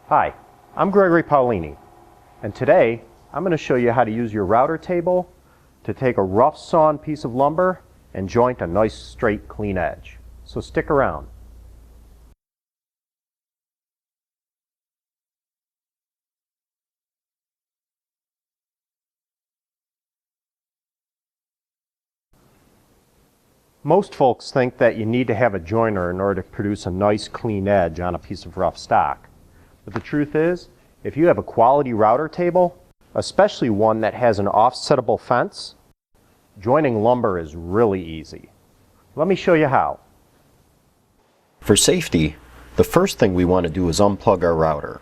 Hi, I'm Gregory Paolini, and today I'm going to show you how to use your router table to take a rough sawn piece of lumber and joint a nice straight clean edge. So stick around. Most folks think that you need to have a joiner in order to produce a nice clean edge on a piece of rough stock. But the truth is, if you have a quality router table, especially one that has an offsettable fence, joining lumber is really easy. Let me show you how. For safety, the first thing we want to do is unplug our router.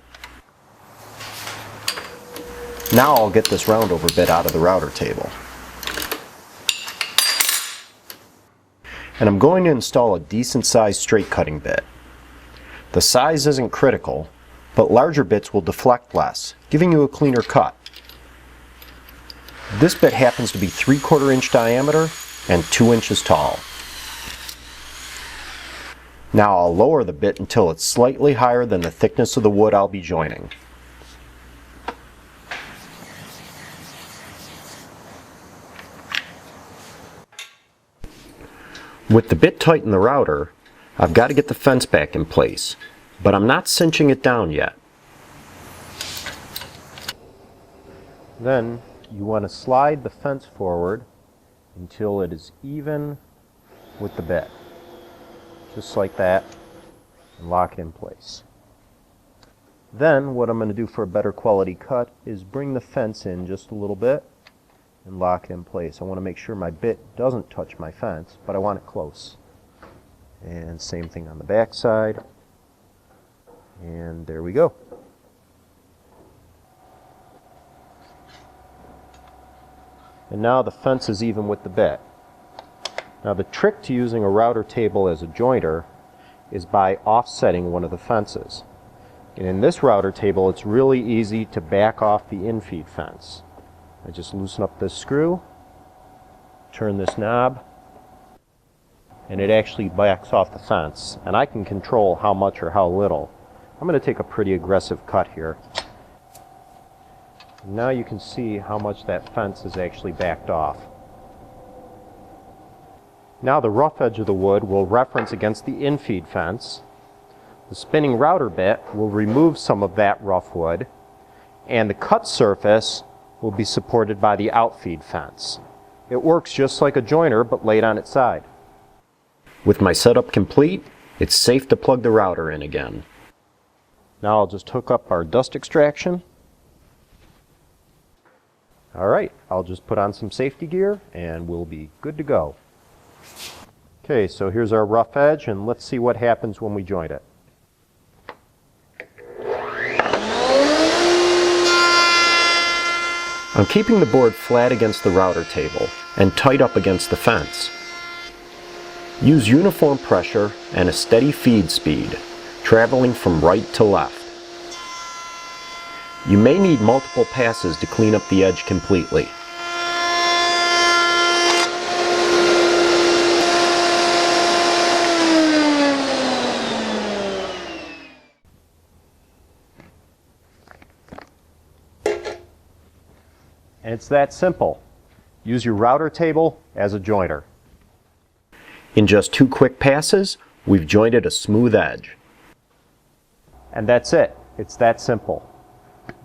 Now I'll get this roundover bit out of the router table. And I'm going to install a decent sized straight cutting bit. The size isn't critical, but larger bits will deflect less, giving you a cleaner cut. This bit happens to be 3/4 inch diameter and 2 inches tall. Now I'll lower the bit until it's slightly higher than the thickness of the wood I'll be joining. With the bit tight in the router, I've got to get the fence back in place, but I'm not cinching it down yet. Then you want to slide the fence forward until it is even with the bit. Just like that, and lock it in place. Then what I'm going to do for a better quality cut is bring the fence in just a little bit and lock it in place. I want to make sure my bit doesn't touch my fence, but I want it close. And same thing on the back side. And there we go. And now the fence is even with the bit. Now the trick to using a router table as a jointer is by offsetting one of the fences. And in this router table, it's really easy to back off the infeed fence. I just loosen up this screw, turn this knob, and it actually backs off the fence. And I can control how much or how little. I'm going to take a pretty aggressive cut here. Now you can see how much that fence is actually backed off. Now the rough edge of the wood will reference against the infeed fence. The spinning router bit will remove some of that rough wood, and the cut surface will be supported by the outfeed fence. It works just like a joiner, but laid on its side. With my setup complete, it's safe to plug the router in again. Now I'll just hook up our dust extraction. Alright, I'll just put on some safety gear and we'll be good to go. Okay, so here's our rough edge, and let's see what happens when we joint it. I'm keeping the board flat against the router table and tight up against the fence. Use uniform pressure and a steady feed speed, traveling from right to left. You may need multiple passes to clean up the edge completely. And it's that simple. Use your router table as a jointer. In just 2 quick passes, we've jointed a smooth edge. And that's it. It's that simple.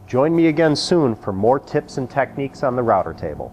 Join me again soon for more tips and techniques on the router table.